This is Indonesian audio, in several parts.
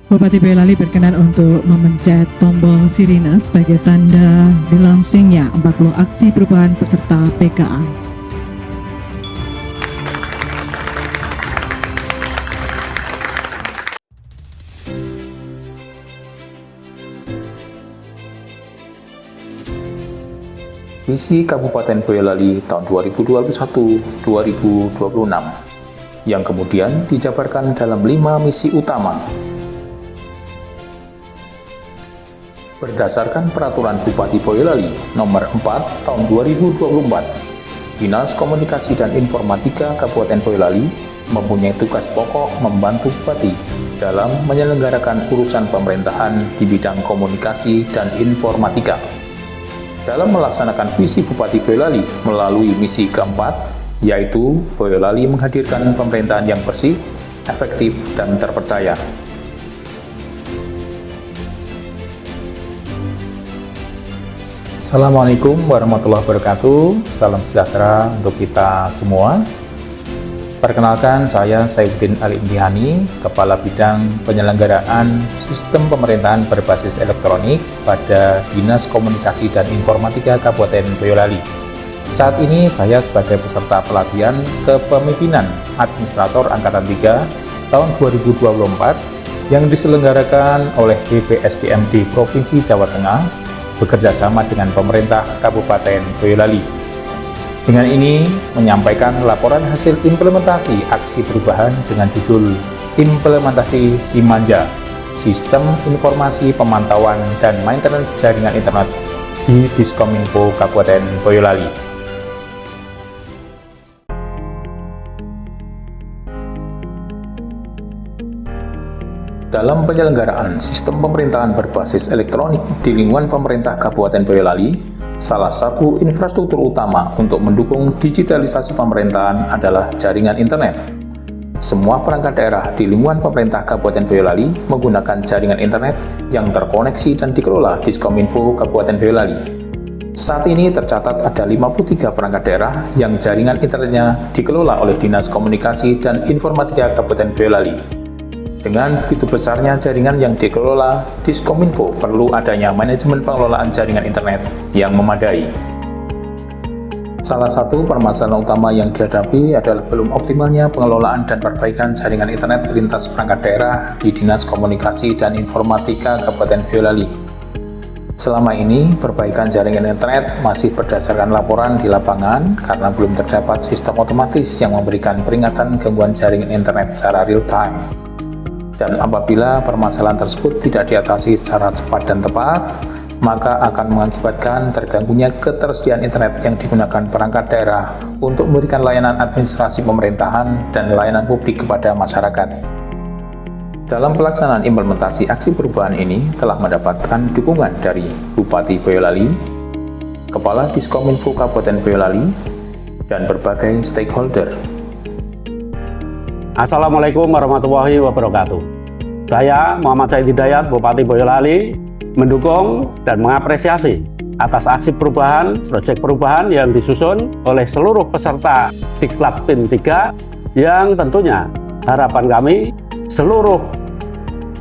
Bupati Boyolali berkenan untuk memencet tombol sirine sebagai tanda dilansingnya 40 aksi perubahan peserta PKA. Visi Kabupaten Boyolali tahun 2021-2026 yang kemudian dijabarkan dalam 5 misi utama. Berdasarkan Peraturan Bupati Boyolali Nomor 4 Tahun 2024, Dinas Komunikasi dan Informatika Kabupaten Boyolali mempunyai tugas pokok membantu Bupati dalam menyelenggarakan urusan pemerintahan di bidang komunikasi dan informatika. Dalam melaksanakan visi Bupati Boyolali melalui misi keempat, yaitu Boyolali menghadirkan pemerintahan yang bersih, efektif, dan terpercaya. Assalamualaikum warahmatullahi wabarakatuh. Salam sejahtera untuk kita semua. Perkenalkan, saya Saifuddin Ali Imtihani, Kepala Bidang Penyelenggaraan Sistem Pemerintahan Berbasis Elektronik pada Dinas Komunikasi dan Informatika Kabupaten Boyolali. Saat ini saya sebagai peserta pelatihan Kepemimpinan Administrator Angkatan 3 tahun 2024 yang diselenggarakan oleh BPSDMD Provinsi Jawa Tengah bekerja sama dengan pemerintah Kabupaten Boyolali. Dengan ini menyampaikan laporan hasil implementasi aksi perubahan dengan judul Implementasi Simanja, Sistem Informasi Pemantauan dan Maintenance Jaringan Internet di Diskominfo Kabupaten Boyolali. Dalam penyelenggaraan sistem pemerintahan berbasis elektronik di lingkungan pemerintah Kabupaten Boyolali, salah satu infrastruktur utama untuk mendukung digitalisasi pemerintahan adalah jaringan internet. Semua perangkat daerah di lingkungan pemerintah Kabupaten Boyolali menggunakan jaringan internet yang terkoneksi dan dikelola Diskominfo Kabupaten Boyolali. Saat ini tercatat ada 53 perangkat daerah yang jaringan internetnya dikelola oleh Dinas Komunikasi dan Informatika Kabupaten Boyolali. Dengan begitu besarnya jaringan yang dikelola, Diskominfo perlu adanya manajemen pengelolaan jaringan internet yang memadai. Salah satu permasalahan utama yang dihadapi adalah belum optimalnya pengelolaan dan perbaikan jaringan internet lintas perangkat daerah di Dinas Komunikasi dan Informatika Kabupaten Boyolali. Selama ini, perbaikan jaringan internet masih berdasarkan laporan di lapangan karena belum terdapat sistem otomatis yang memberikan peringatan gangguan jaringan internet secara real time. Dan apabila permasalahan tersebut tidak diatasi secara cepat dan tepat, maka akan mengakibatkan terganggunya ketersediaan internet yang digunakan perangkat daerah untuk memberikan layanan administrasi pemerintahan dan layanan publik kepada masyarakat. Dalam pelaksanaan implementasi aksi perubahan ini telah mendapatkan dukungan dari Bupati Boyolali, Kepala Diskominfo Kabupaten Boyolali, dan berbagai stakeholder. Assalamualaikum warahmatullahi wabarakatuh. Saya Muhammad Said Hidayat, Bupati Boyolali, mendukung dan mengapresiasi atas aksi perubahan, proyek perubahan yang disusun oleh seluruh peserta Diklat PIN 3 yang tentunya harapan kami seluruh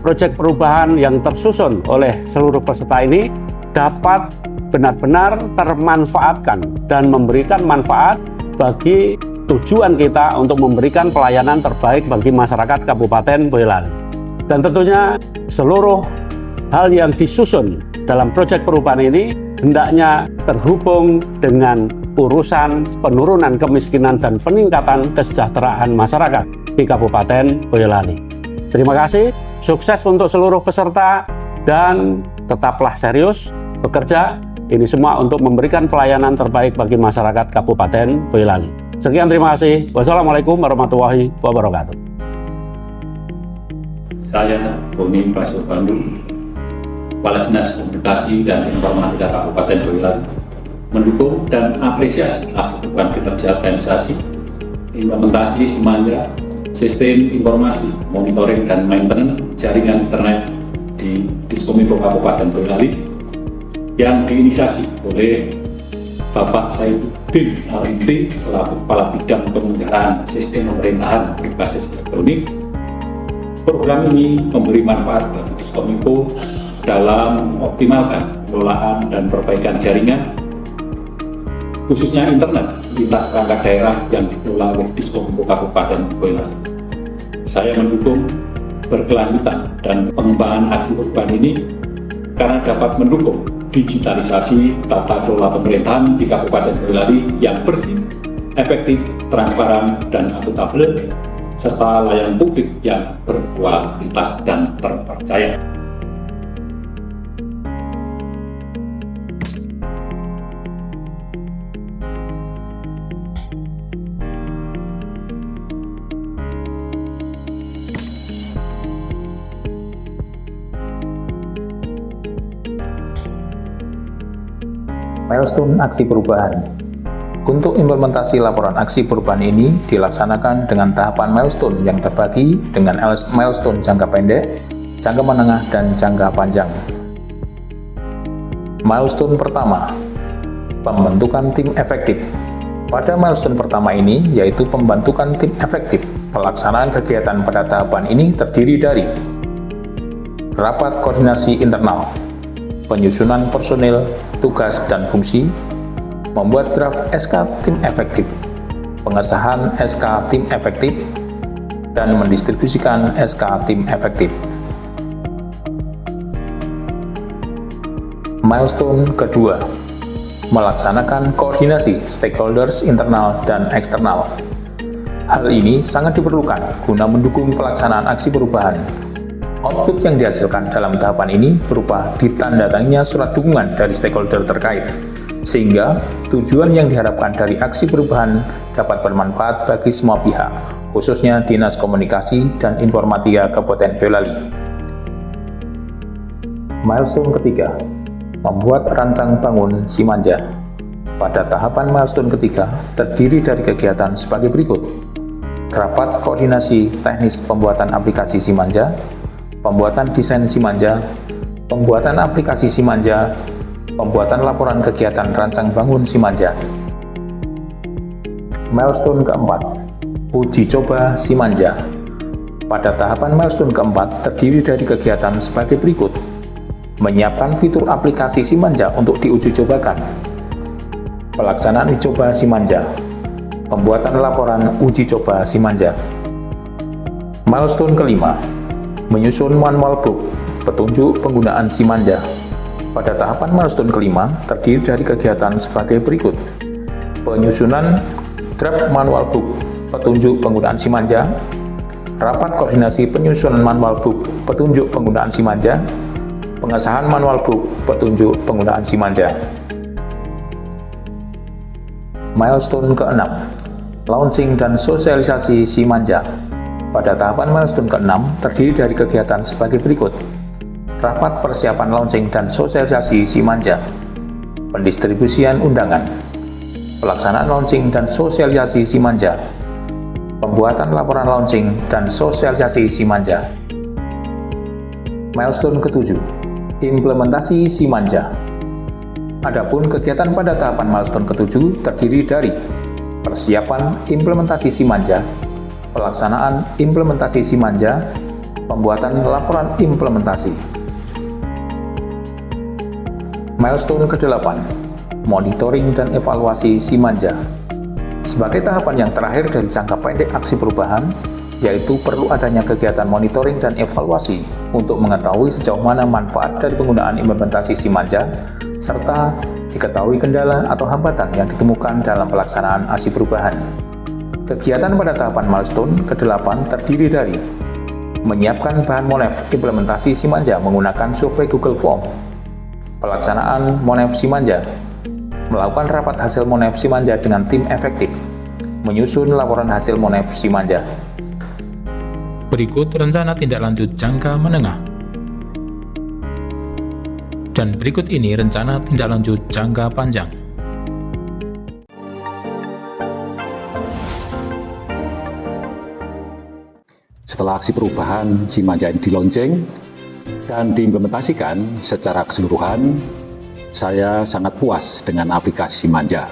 proyek perubahan yang tersusun oleh seluruh peserta ini dapat benar-benar termanfaatkan dan memberikan manfaat bagi tujuan kita untuk memberikan pelayanan terbaik bagi masyarakat Kabupaten Boyolali. Dan tentunya seluruh hal yang disusun dalam proyek perubahan ini hendaknya terhubung dengan urusan penurunan kemiskinan dan peningkatan kesejahteraan masyarakat di Kabupaten Boyolali. Terima kasih, sukses untuk seluruh peserta dan tetaplah serius bekerja. Ini semua untuk memberikan pelayanan terbaik bagi masyarakat Kabupaten Boyolali. Sekian, terima kasih. Wassalamualaikum warahmatullahi wabarakatuh. Saya Boni Pasur Bandung, Kepala Dinas Komunikasi dan Informatika Kabupaten Boyolali, mendukung dan apresiasi aksi perubahan kinerja organisasi, implementasi Simanja, Sistem Informasi, Monitoring dan Maintenance Jaringan Internet di Diskominfo Kabupaten Boyolali yang diinisiasi oleh Bapak Saifuddin Ali selaku Kepala Bidang Penyelenggaraan Sistem Pemerintahan Berbasis Elektronik Program ini memberi manfaat bagi Diskominfo dalam optimalkan pengelolaan dan perbaikan jaringan, khususnya internet lintas perangkat daerah yang dikelola oleh Diskominfo Kabupaten Boyolali. Saya mendukung berkelanjutan dan pengembangan aksi perubahan ini karena dapat mendukung digitalisasi tata kelola pemerintahan di Kabupaten Boyolali yang bersih, efektif, transparan, dan akuntabel, serta layanan publik yang berkualitas dan terpercaya. Milestone aksi perubahan. Untuk implementasi laporan aksi perubahan ini dilaksanakan dengan tahapan milestone yang terbagi dengan milestone jangka pendek, jangka menengah, dan jangka panjang. Milestone pertama, pembentukan tim efektif. Pada milestone pertama ini, yaitu pembentukan tim efektif, pelaksanaan kegiatan pada tahapan ini terdiri dari rapat koordinasi internal, penyusunan personil, tugas, dan fungsi, membuat draft SK tim efektif, pengesahan SK tim efektif, dan mendistribusikan SK tim efektif. Milestone kedua, melaksanakan koordinasi stakeholders internal dan eksternal. Hal ini sangat diperlukan guna mendukung pelaksanaan aksi perubahan. Output yang dihasilkan dalam tahapan ini berupa ditandatanganinya surat dukungan dari stakeholder terkait, sehingga tujuan yang diharapkan dari aksi perubahan dapat bermanfaat bagi semua pihak, khususnya Dinas Komunikasi dan Informatika Kabupaten Boyolali. Milestone ketiga, membuat rancang bangun Simanja. Pada tahapan milestone ketiga terdiri dari kegiatan sebagai berikut: rapat koordinasi teknis pembuatan aplikasi Simanja, pembuatan desain Simanja, pembuatan aplikasi Simanja, pembuatan laporan kegiatan rancang bangun Simanja. Milestone keempat, uji coba Simanja. Pada tahapan milestone keempat terdiri dari kegiatan sebagai berikut: menyiapkan fitur aplikasi Simanja untuk diuji cobakan, pelaksanaan uji coba Simanja, pembuatan laporan uji coba Simanja. Milestone kelima, menyusun manual book petunjuk penggunaan Simanja. Pada tahapan milestone kelima terdiri dari kegiatan sebagai berikut: penyusunan draft manual book petunjuk penggunaan Simanja, rapat koordinasi penyusunan manual book petunjuk penggunaan Simanja, pengesahan manual book petunjuk penggunaan Simanja. Milestone ke-6, launching dan sosialisasi Simanja. Pada tahapan milestone ke-6 terdiri dari kegiatan sebagai berikut: rapat persiapan launching dan sosialisasi Simanja, pendistribusian undangan, pelaksanaan launching dan sosialisasi Simanja, pembuatan laporan launching dan sosialisasi Simanja. Milestone ke-7, implementasi Simanja. Adapun kegiatan pada tahapan milestone ke-7 terdiri dari persiapan implementasi Simanja, pelaksanaan implementasi Simanja, pembuatan laporan implementasi. Milestone ke-8, monitoring dan evaluasi Simanja. Sebagai tahapan yang terakhir dari jangka pendek aksi perubahan, yaitu perlu adanya kegiatan monitoring dan evaluasi untuk mengetahui sejauh mana manfaat dari penggunaan implementasi Simanja, serta diketahui kendala atau hambatan yang ditemukan dalam pelaksanaan aksi perubahan. Kegiatan pada tahapan milestone ke-8 terdiri dari menyiapkan bahan Monef implementasi Simanja menggunakan survei Google Form, pelaksanaan Monef Simanja, melakukan rapat hasil Monef Simanja dengan tim efektif, menyusun laporan hasil Monef Simanja. Berikut rencana tindak lanjut jangka menengah. Dan berikut ini rencana tindak lanjut jangka panjang. Setelah aksi perubahan Simanja ini dilonceng dan diimplementasikan secara keseluruhan, saya sangat puas dengan aplikasi Simanja.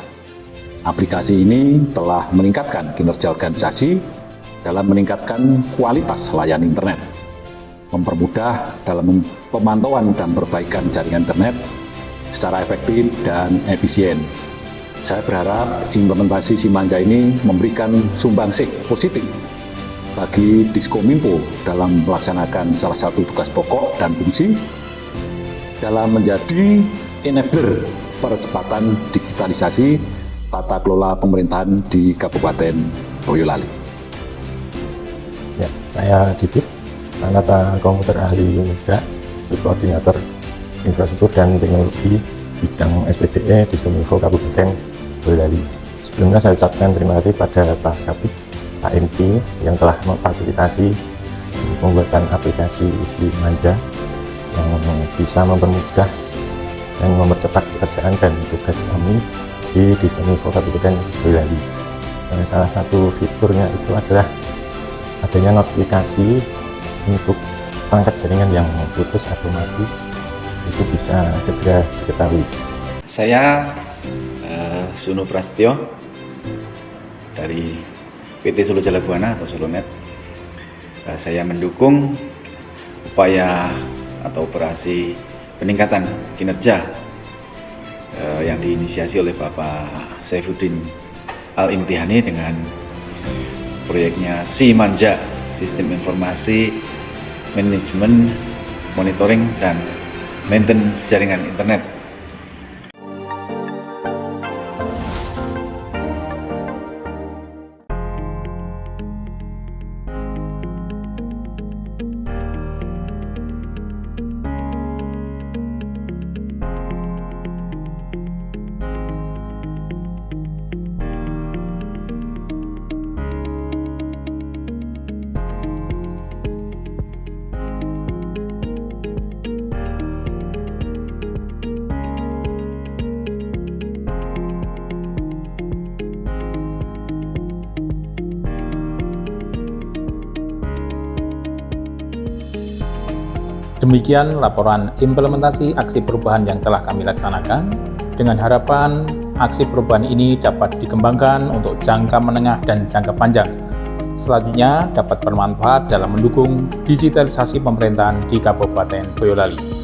Aplikasi ini telah meningkatkan kinerja organisasi dalam meningkatkan kualitas layanan internet, mempermudah dalam pemantauan dan perbaikan jaringan internet secara efektif dan efisien. Saya berharap implementasi Simanja ini memberikan sumbangsih positif bagi Diskominfo dalam melaksanakan salah satu tugas pokok dan fungsi dalam menjadi enabler percepatan digitalisasi tata kelola pemerintahan di Kabupaten Boyolali. Ya, saya Didit, Anggota Komputer Ahli Muda, Koordinator Infrastruktur dan Teknologi bidang SPDE Diskominfo Kabupaten Boyolali. Sebelumnya saya ucapkan terima kasih pada Pak Kabid, Pak MT yang telah memfasilitasi pembuatan aplikasi Simanja yang bisa mempermudah dan mempercepat pekerjaan dan tugas kami di Diskominfo Kabupaten Boyolali. Salah satu fiturnya itu adalah adanya notifikasi untuk perangkat jaringan yang putus atau mati, itu bisa segera diketahui. Saya Suno Prastyo dari PT Solo Jala Buana atau Solonet. Saya mendukung upaya atau operasi peningkatan kinerja yang diinisiasi oleh Bapak Saifuddin Al-Imtihani dengan proyeknya Simanja, Sistem Informasi Manajemen, Monitoring, dan Maintenance Jaringan Internet. Demikian laporan implementasi aksi perubahan yang telah kami laksanakan, dengan harapan aksi perubahan ini dapat dikembangkan untuk jangka menengah dan jangka panjang. Selanjutnya dapat bermanfaat dalam mendukung digitalisasi pemerintahan di Kabupaten Boyolali.